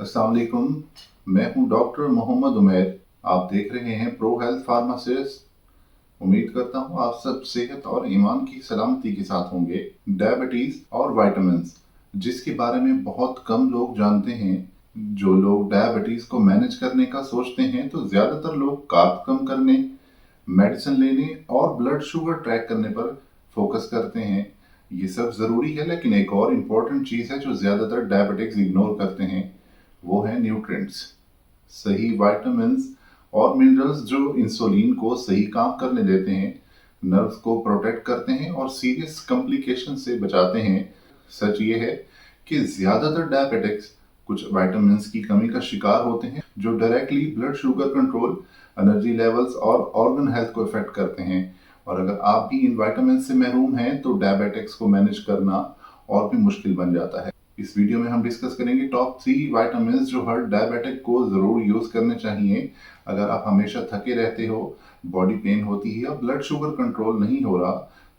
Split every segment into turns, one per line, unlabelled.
अस्सलाम वालेकुम। मैं हूं डॉक्टर मोहम्मद उमैर। आप देख रहे हैं प्रो हेल्थ फार्मासिस्ट। उम्मीद करता हूं आप सब सेहत और ईमान की सलामती के साथ होंगे। डायबिटीज और विटामिन्स, जिसके बारे में बहुत कम लोग जानते हैं। जो लोग डायबिटीज को मैनेज करने का सोचते हैं तो ज्यादातर लोग कार्ब कम करने, मेडिसिन लेने और ब्लड शुगर ट्रैक करने पर फोकस करते हैं। ये सब जरूरी है, लेकिन एक और इम्पोर्टेंट चीज है जो ज्यादातर डायबिटिक्स इग्नोर करते हैं, वो है न्यूट्रिएंट्स। सही विटामिन्स और मिनरल्स जो इंसुलिन को सही काम करने देते हैं, नर्व्स को प्रोटेक्ट करते हैं और सीरियस कॉम्प्लिकेशन से बचाते हैं। सच ये है कि ज्यादातर डायबिटिक्स कुछ विटामिन्स की कमी का शिकार होते हैं, जो directly blood sugar control, energy levels और ऑर्गन हेल्थ को इफेक्ट करते हैं। और अगर आप भी इन विटामिन से महरूम हैं तो डायबिटिक्स को मैनेज करना और भी मुश्किल बन जाता है। इस वीडियो में हम डिस्कस करेंगे टॉप 3 विटामिन जो हर डायबिटिक को जरूर यूज करने चाहिए। अगर आप हमेशा थके रहते हो, बॉडी पेन होती है या ब्लड शुगर कंट्रोल नहीं हो रहा,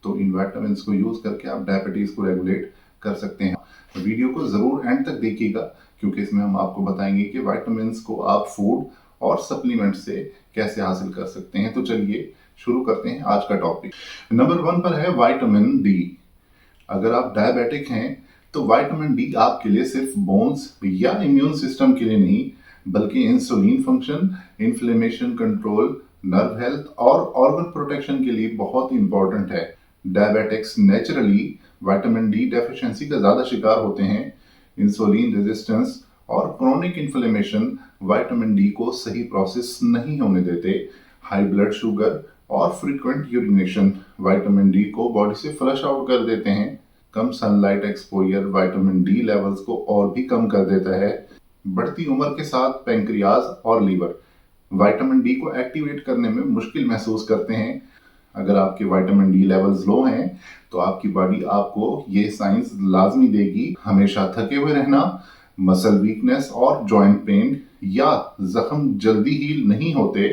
तो इन विटामिन को यूज करके आप डायबिटीज को रेगुलेट कर सकते हैं। तो वीडियो को जरूर एंड तक देखिएगा, क्योंकि इसमें हम आपको बताएंगे कि विटामिन को आप फूड और सप्लीमेंट से कैसे हासिल कर सकते हैं। तो चलिए शुरू करते हैं आज का टॉपिक। नंबर 1 पर है विटामिन डी। अगर आप डायबिटिक हैं तो विटामिन डी आपके लिए सिर्फ बोन्स या इम्यून सिस्टम के लिए नहीं, बल्कि insulin function, inflammation control, nerve health और ऑर्गन प्रोटेक्शन के लिए बहुत इंपॉर्टेंट है। Diabetics naturally vitamin D deficiency का ज्यादा शिकार होते हैं। इंसुलिन रेजिस्टेंस और क्रोनिक इन्फ्लेमेशन विटामिन डी को सही प्रोसेस नहीं होने देते। हाई ब्लड शुगर और फ्रीक्वेंट यूरिनेशन विटामिन डी को बॉडी से फ्लश आउट कर देते हैं। कम sunlight exposure vitamin D levels को और भी कम कर देता है। बढ़ती उम्र के साथ पैंक्रियाज और लीवर विटामिन डी को एक्टिवेट करने में मुश्किल महसूस करते हैं। अगर आपके विटामिन डी लेवल्स लो हैं तो आपकी बॉडी आपको ये साइंस लाजमी देगी। हमेशा थके हुए रहना, मसल वीकनेस और जॉइंट पेन, या जख्म जल्दी हील नहीं होते,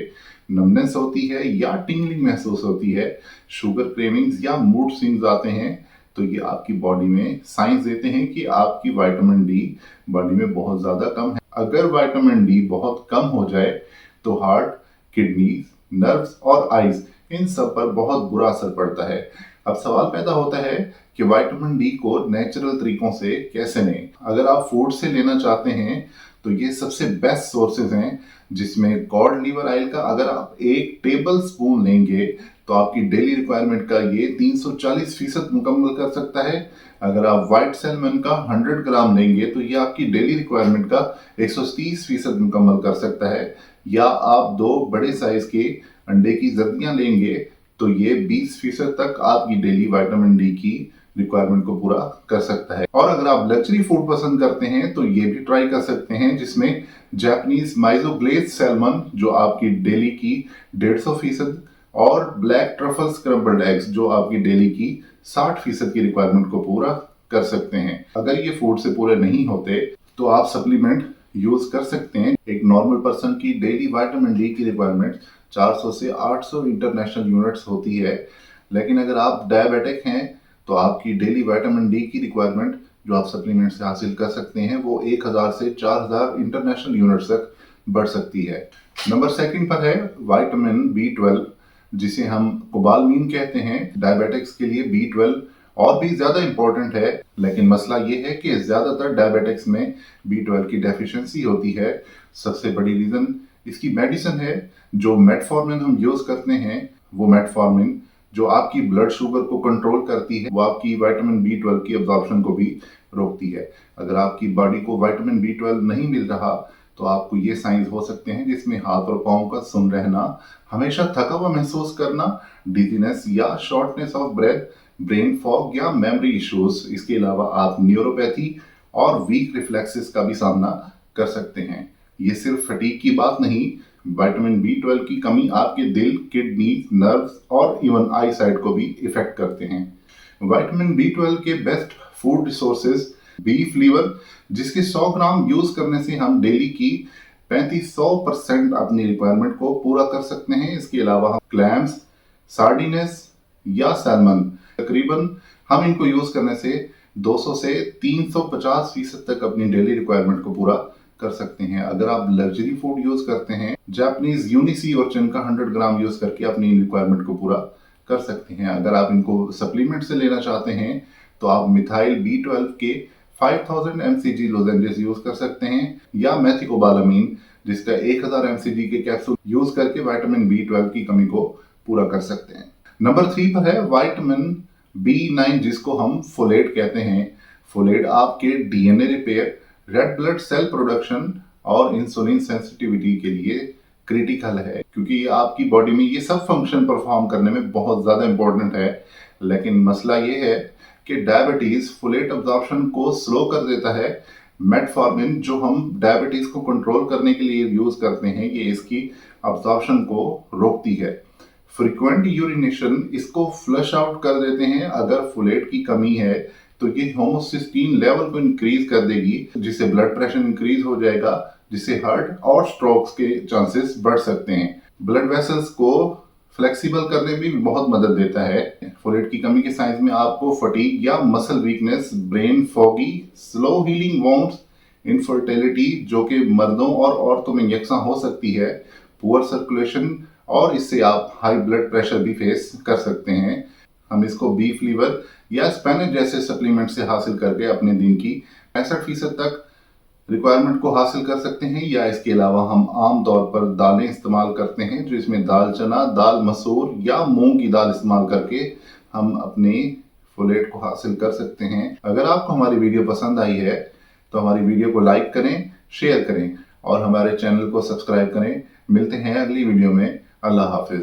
नमनेस होती है या टिंगलिंग महसूस होती है, शुगर क्रेविंग्स या मूड स्विंग्स आते हैं, तो ये आपकी बॉडी में साइंस देते हैं कि आपकी विटामिन डी बॉडी में बहुत ज्यादा कम है। अगर विटामिन डी बहुत कम हो जाए तो हार्ट, किडनीज, नर्व्स और आईज, इन सब पर बहुत बुरा असर पड़ता है। अब सवाल पैदा होता है कि विटामिन डी को नेचुरल तरीकों से कैसे लें। अगर आप फूड से लेना चाहते हैं तो ये सबसे बेस्ट सोर्सेज हैं, जिसमें कॉड लिवर ऑयल का अगर आप 1 टेबल स्पून लेंगे तो आपकी डेली रिक्वायरमेंट का ये 340% मुकम्मल कर सकता है। अगर आप व्हाइट सैल्मन का 100 ग्राम लेंगे तो ये आपकी डेली रिक्वायरमेंट का 130% मुकम्मल कर सकता है। या आप 2 बड़े साइज के अंडे की जर्दियां लेंगे तो ये 20% तक आपकी डेली विटामिन डी की रिक्वायरमेंट को पूरा कर सकता है। और अगर आप लग्जरी फूड पसंद करते हैं तो ये भी ट्राई कर सकते हैं, जिसमें जापानीज माइजोग्लेज सैल्मन जो आपकी डेली की 150% और ब्लैक ट्रफल स्क्रम्बल्ड एग्स जो आपकी डेली की 60% की रिक्वायरमेंट को पूरा कर सकते हैं। अगर ये फूड से पूरे नहीं होते तो आप सप्लीमेंट यूज कर सकते हैं। एक नॉर्मल पर्सन की डेली विटामिन डी की रिक्वायरमेंट 400 से 800 इंटरनेशनल यूनिट्स होती है, लेकिन अगर आप डायबिटिक हैं तो आपकी डेली विटामिन डी की रिक्वायरमेंट जो आप सप्लीमेंट से हासिल कर सकते हैं वो 1000 से 4000 इंटरनेशनल यूनिट्स तक बढ़ सकती है। नंबर 2 पर है विटामिन B12, जिसे हम कोबालमीन कहते हैं। डायबिटिक्स के लिए B12 और भी ज्यादा इंपॉर्टेंट है, लेकिन मसला ये है कि ज्यादातर डायबिटिक्स में B12 की डेफिशिएंसी होती है। सबसे बड़ी रीजन इसकी मेडिसिन है। जो मेटफॉर्मिन हम यूज करते हैं, वो मेटफॉर्मिन जो आपकी ब्लड शुगर को कंट्रोल करती है, वो आपकी विटामिन B12 की अब्जॉर्प्शन को भी रोकती है। अगर आपकी बॉडी को विटामिन B12 नहीं मिल रहा तो आपको ये साइंस हो सकते हैं, जिसमें हाथ और पांव का सुन रहना, हमेशा थका हुआ महसूस करना, डिजीनेस या shortness of breath, brain fog या मेमोरी इश्यूज। इसके अलावा आप न्यूरोपैथी और वीक रिफ्लेक्सेस का भी सामना कर सकते हैं। ये सिर्फ फटीग की बात नहीं, विटामिन B12 की कमी आपके दिल, किडनी, नर्व्स और इवन आई साइट को भी इफेक्ट करते हैं। विटामिन B12 के best food resources beef liver, जिसके 100 ग्राम यूज करने से हम डेली की 3500% अपनी रिक्वायरमेंट को पूरा कर सकते हैं। इसके अलावा हम क्लैम्स, सार्डिनेस या सैल्मन, तकरीबन हम इनको यूज करने से 200 से 350% तक अपनी डेली रिक्वायरमेंट को पूरा कर सकते हैं। अगर आप लग्जरी फूड यूज करते हैं, जापानीज यूनिसी और चिन का 100 ग्राम यूज करके अपनी रिक्वायरमेंट को पूरा कर सकते हैं। अगर आप इनको सप्लीमेंट से लेना चाहते हैं तो आप मिथाइल B12 के 5000 mcg लोजेंजेस यूज कर सकते हैं, या मेथिकोबालामीन जिसका 1000 mcg के कैप्सूल यूज करके विटामिन B12 की कमी को पूरा कर सकते हैं। नंबर 3 पर है विटामिन B9 जिसको हम फोलेट कहते हैं। फोलेट आपके DNA repair, red blood cell production और इंसुलिन सेंसिटिविटी के लिए क्रिटिकल है, क्योंकि आपकी बॉडी में ये सब फंक्शन परफॉर्म करने में बहुत ज्यादा इंपॉर्टेंट है। लेकिन मसला ये है कि डायबिटीज फोलेट अब्जॉर्प्शन को स्लो कर देता है। मेटफॉर्मिन जो हम डायबिटीज को कंट्रोल करने के लिए यूज करते हैं, ये इसकी अब्जॉर्प्शन को रोकती है। फ्रीक्वेंट यूरिनेशन इसको फ्लश आउट कर देते हैं। अगर फोलेट की कमी है तो ये होमोसिस्टीन लेवल को इंक्रीज कर देगी, जिससे ब्लड प्रेशर इंक्रीज हो जाएगा, जिससे हार्ट और स्ट्रोक्स के चांसेस बढ़ सकते हैं। ब्लड वेसल्स को फ्लेक्सिबल करने में भी बहुत मदद देता है। फोलेट की कमी के साइंस में आपको फटीग या muscle weakness, brain foggy, slow healing wounds, infertility जो कि मर्दों और औरतों में यकसा हो सकती है, पुअर सर्कुलेशन, और इससे आप हाई ब्लड प्रेशर भी फेस कर सकते हैं। हम इसको बीफ लीवर या स्पेनज जैसे सप्लीमेंट से हासिल करके अपने दिन की 65% तक रिक्वायरमेंट को हासिल कर सकते हैं। या इसके अलावा हम आम तौर पर दालें इस्तेमाल करते हैं, जो इसमें दाल चना, दाल मसूर या मूंग की दाल इस्तेमाल करके हम अपने फोलेट को हासिल कर सकते हैं। अगर आपको हमारी वीडियो पसंद आई है तो हमारी वीडियो को लाइक करें, शेयर करें और हमारे चैनल को सब्सक्राइब करें। मिलते हैं अगली वीडियो में। अल्लाह हाफिज।